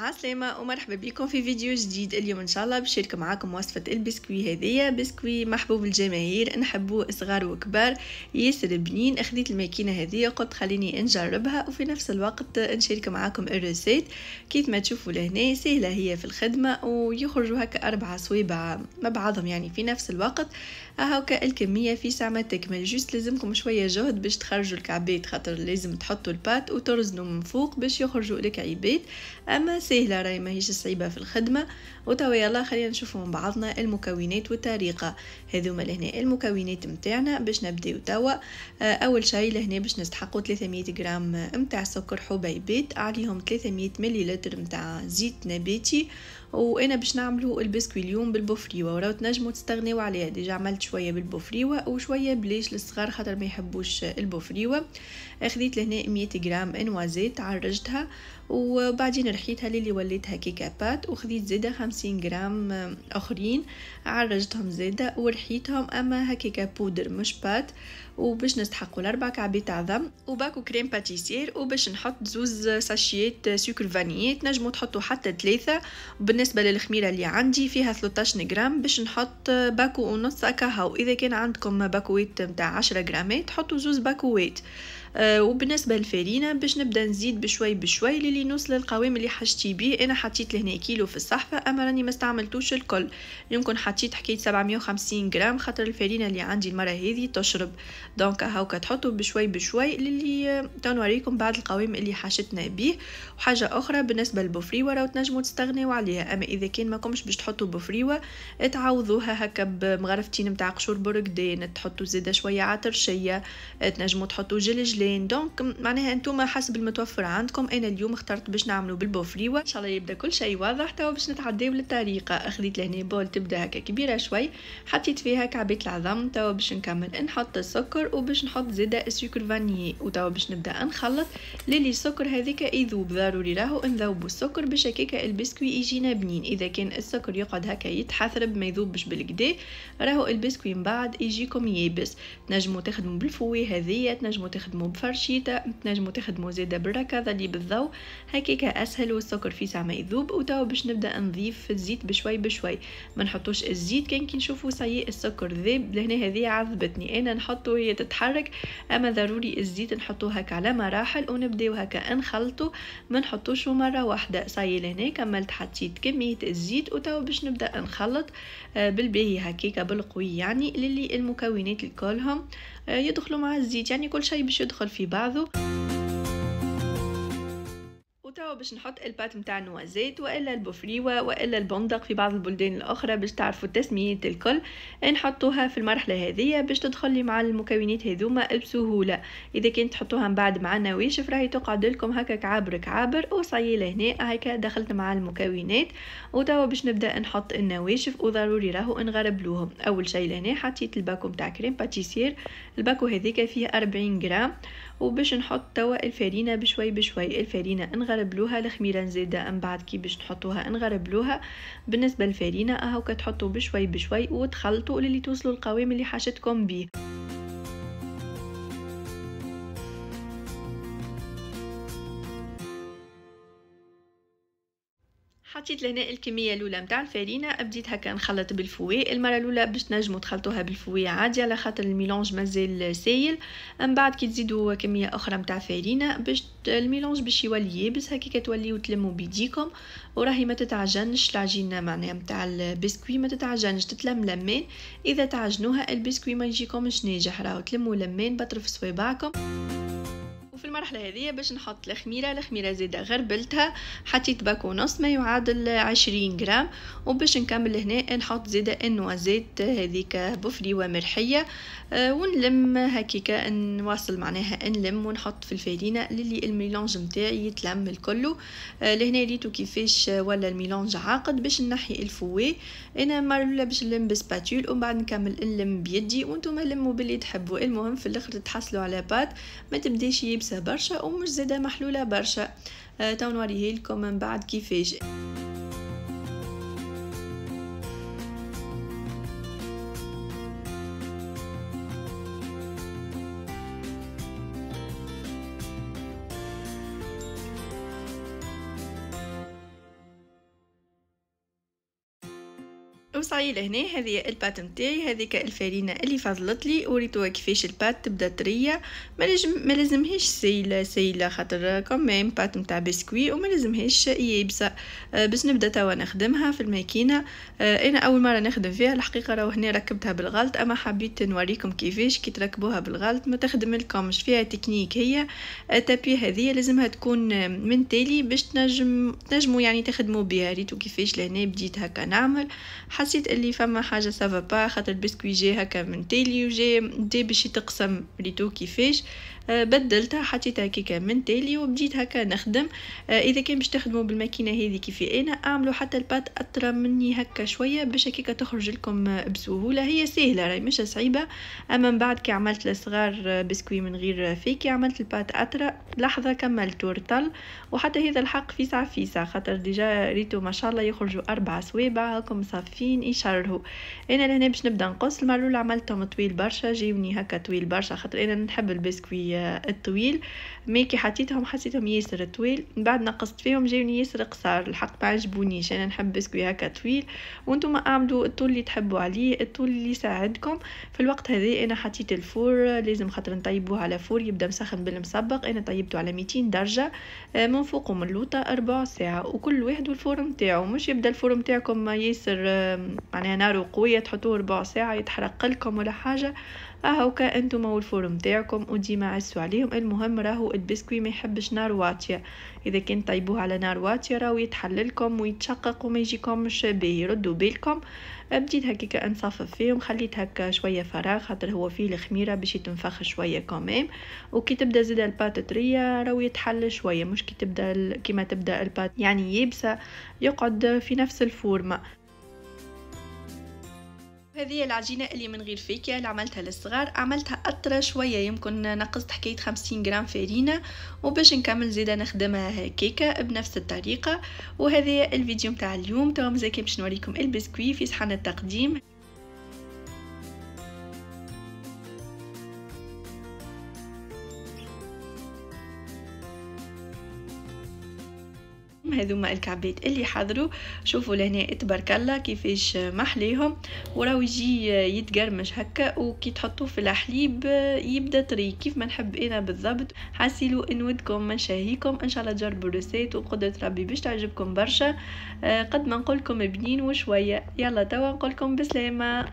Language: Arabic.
عسلامة ومرحبا بكم في فيديو جديد. اليوم ان شاء الله بشارك معاكم وصفة البسكوي. هذيا بسكوي محبوب الجماهير، نحبوه صغار وكبار، ياسر بنين. اخذت الماكينة هذه قلت خليني نجربها وفي نفس الوقت نشارك معاكم الريسيت. كيف ما تشوفوا لهنا سهلة هي في الخدمة، ويخرجوا هكا 4 صويبع مع بعضهم يعني في نفس الوقت. هاكا الكمية في ساعة ما تكمل، جوست لازمكم شوية جهد باش تخرجوا الكعبات، خاطر لازم تحطوا البات وترزنوا من فوق باش يخرجوا الكعيبات. اما سهله راهي ماهيش صعيبه في الخدمه. وتوا يلا خلينا نشوفوا من بعضنا المكونات والطريقه. هذوما لهنا المكونات متاعنا باش نبداو توا. اول شيء لهنا باش نستحقوا 300 غرام متاع سكر حبيبات، عليهم 300 مليلتر متاع زيت نباتي. وانا باش نعملوا البسكوي اليوم بالبوفريوه، وراو تنجموا تستغنيوا عليها، ديجا عملت شويه بالبوفريوه وشويه بليش للصغار خاطر ما يحبوش البوفريوه. اخذت لهنا 100 غرام نوازيت عرجتها، وبعدين رحيتها للي وليتها كيكابات، وخذيت زيادة 50 غرام اخرين عرجتهم زيادة ورحيتهم، اما هكيكا بودر مش بات. وباش نستحقوا 4 كعبات عظم وباكو كريم باتيسير، وباش نحط 2 ساشيات سكر فانيي، تنجموا تحطوا حتى 3. وبالنسبه للخميره اللي عندي فيها 13 غرام، باش نحط باكو ونص كاهو. اذا كان عندكم باكويت نتاع 10 غرامات حطوا 2 باكويت. وبالنسبه للفارينه باش نبدا نزيد بشوي بشوي للي نوصل للقوام اللي حشتي بيه. انا حطيت لهنا كيلو في الصحفه، اما راني ما استعملتوش الكل، يمكن حطيت حكايه 750 غرام خاطر الفارينه اللي عندي المره هذه تشرب. دونك هاوكا تحطوا بشوي بشوي للي تنوريكم بعد القوام اللي حشتنا بيه. وحاجه اخرى بالنسبه للبوفريوه راهو تنجموا تستغنيوا عليها، اما اذا كان ماكمش باش تحطوا بوفريوه تعوضوها هكا بمغرفتين نتاع قشور برقدان، تحطوا زياده شويه عطرشيه، تنجموا تحطوا جلجل. دونك معناها انتم حسب المتوفر عندكم. انا اليوم اخترت باش نعملوا بالبوفريوه. ان شاء الله يبدا كل شيء واضح. توا باش نتعداو للطريقه. اخذت لهنا بول تبدا هكا كبيره شوي، حطيت فيها كعبات العظم. توا باش نكمل نحط السكر وباش نحط زياده السكر فانيي، وتوا باش نبدا نخلط للي السكر هذيك يذوب. ضروري راهو نذوبوا السكر باش هكاكا البسكوي يجينا بنين. اذا كان السكر يقعد هكا يتحثرب ما يذوبش بالكدا، راهو البسكوي من بعد يجيكم يابس. تنجموا تخدموا بالفوي هذيا، تنجموا تخدموا بفرشيته، تنجموا تخدموا زياده بالركضه اللي بالضوء، هكاكا اسهل والسكر في ساعه ما يذوب. وتوا باش نبدا نضيف الزيت بشوي بشوي، ما نحطوش الزيت كان كي نشوفوا صاي السكر ذاب. لهنا هذه عذبتني انا نحطه هي تتحرك، اما ضروري الزيت نحطوه هكا على مراحل ونبداو هكا نخلطوا، ما نحطوش مره واحده. صاي لهنا كملت حطيت كميه الزيت، وتوا باش نبدا نخلط بالباهي هكاكا بالقوي، يعني للي المكونات الكلهم يدخلوا مع الزيت، يعني كل شيء باش يدخل في بعضه. وتوا باش نحط البات متاع النوازيت والا البوفريوه والا البندق في بعض البلدان الاخرى باش تعرفوا التسميات الكل، نحطوها في المرحله هذه باش تدخل لي مع المكونات هذوما بسهوله. اذا كنت تحطوها من بعد مع النواشف راهي تقعد لكم هكا كعابر كعابر. وصاي لهنا هكا دخلت مع المكونات. وتوا باش نبدا نحط النواشف، وضروري راهو نغربلوهم. اول شيء لهنا حطيت الباكو متاع كريم باتيسير، الباكو هذيك فيه 40 غرام. وباش نحط توا الفارينه بشوي بشوي، الفارينه نغربلوها، الخميره نزيدها من بعد كي باش نحطوها نغربلوها. بالنسبه للفارينه هاكا تحطوا بشوي بشوي وتخلطوا للي توصلوا القوام اللي حاشتكم بيه. حطيت لهنا الكميه الاولى نتاع الفارينه، بديت هكا نخلط بالفوي. المره الاولى باش تنجموا تخلطوها بالفوي عادي على خاطر الميلونج مازال سايل. من بعد كي تزيدوا كميه اخرى نتاع فارينه باش الميلونج باش يولي يابس هكا توليو تلموا بيديكم، وراهي ما تتعجنش العجينه معناها نتاع البسكوي، ما تتعجنش تتلم لمين. اذا تعجنوها البسكوي ما يجيكمش ناجح، راهو تلموا لمين بطرف صوابعكم. وفي المرحله هذه باش نحط الخميره زياده غربلتها، حطيت باكو ونص ما يعادل 20 غرام. وباش نكمل هنا نحط زياده النوازيت هذيك بوفريوه مرحيه، ونلم هكيكا نواصل معناها نلم ونحط في الفارينه للي الميلونج نتاعي يتلم الكل. لهنا ريتو كيفاش ولا الميلونج عاقد. باش نحي الفوي، انا المره الاولى باش نلم بسباتول ومن بعد نكمل نلم بيدي، وانتم لموا باللي تحبوا. المهم في الاخر تحصلوا على بات ما تبداش يابسه برشا ومش زاده محلوله برشا. تو نوريه لكم من بعد كيفاش. وصايي لهنا هذه البات نتاعي، هذيك الفارينه اللي فضلت لي وريتوها كيفاش البات تبدا طريه. ما لازمهاش سايله خاطر كوميم بات نتاع بسكوي وما لازمهاش يابسه. باش نبدا توا نخدمها في الماكينه. انا اول مره نخدم فيها الحقيقه، راهو هنا ركبتها بالغلط، اما حبيت نوريكم كيفاش كي تركبوها بالغلط ما تخدم لكمش. فيها تكنيك هي التابي هذه لازمها تكون من تالي باش تنجموا يعني تخدموا بها. ريتو كيفاش لهنا بديت هكا نعمل، حسيت اللي فما حاجه سافا با خاطر البسكوي جاي هكا من تالي وجاي باش يتقسم. ريتو كيفاش بدلتها حطيتها كيكا من تالي وبديت هكا نخدم. اذا كان باش تخدموا بالماكينه هذه كيفي انا اعملوا حتى البات اطرى مني هكا شويه باش هكا تخرج لكم بسهوله. هي سهله راهي مش صعيبه، اما من بعد كي عملت الصغار بسكوي من غير فيكي عملت البات اطرى لحظه كملت ورطل. وحتى هذا الحق في ساعه خاطر ديجا ريتو ما شاء الله يخرجوا 4 سوابع هاكم صافين يشرهوا. انا لهنا باش نبدا نقص. المره الاولى عملتهم طويل برشا، جاوني هكا طويل برشا خاطر انا نحب البسكوي الطويل. مي كي حطيتهم حسيتهم ياسر طويل، من بعد نقصت فيهم جاوني ياسر قصار. الحق ما عجبونيش، انا نحب بسكوي هكا طويل وانتم اعملوا الطول اللي تحبوا عليه، الطول اللي يساعدكم. في الوقت هذا انا حطيت الفور، لازم خاطر نطيبوه على فور يبدا مسخن بالمسبق. انا طيبته على 200 درجه من فوق ومن اللوطه 4 ساعه، وكل واحد والفور نتاعو. مش يبدا الفور نتاعكم ياسر معناها نار قويه تحطوه 4 ساعه يتحرق لكم ولا حاجه. هاكا انتم والفور نتاعكم وديما عسوا عليهم. المهم راهو البسكوي ما يحبش نار واطيه، اذا كنت طيبوه على نار واطيه راهو يتحللكم ويتشقق وما يجيكمش باهي. ردوا بالكم. بديت هكاك نصفف فيهم، خليت هكا شويه فراغ خاطر هو فيه الخميره باش يتنفخ شويه كمان. وكي تبدا زيد البات طريه راهو يتحل شويه، مش كي تبدا كيما تبدا البات يعني يابسه يقعد في نفس الفورمه. هذه العجينة اللي من غير فيكيا اللي عملتها للصغار، عملتها أطرى شوية، يمكن نقصت حكاية 50 جرام فارينة. وباش نكمل زيادة نخدمها هكاكا بنفس الطريقة. وهذا الفيديو متاع اليوم. توا مازال باش نوريكم البسكوي في صحن التقديم. هذوما الكعبات اللي حضروا، شوفوا لهنا تبارك الله كيفاش محليهم، وراو يجي يتقرمش هكا. وكي تحطوه في الحليب يبدا طري كيف ما نحب انا بالضبط. حاسيلو نودكم نشاهيكم ان شاء الله تجربوا الريسيت وقدرة ربي باش تعجبكم برشا. قد ما نقولكم بنين وشويه. يلا توا نقولكم بسلامه.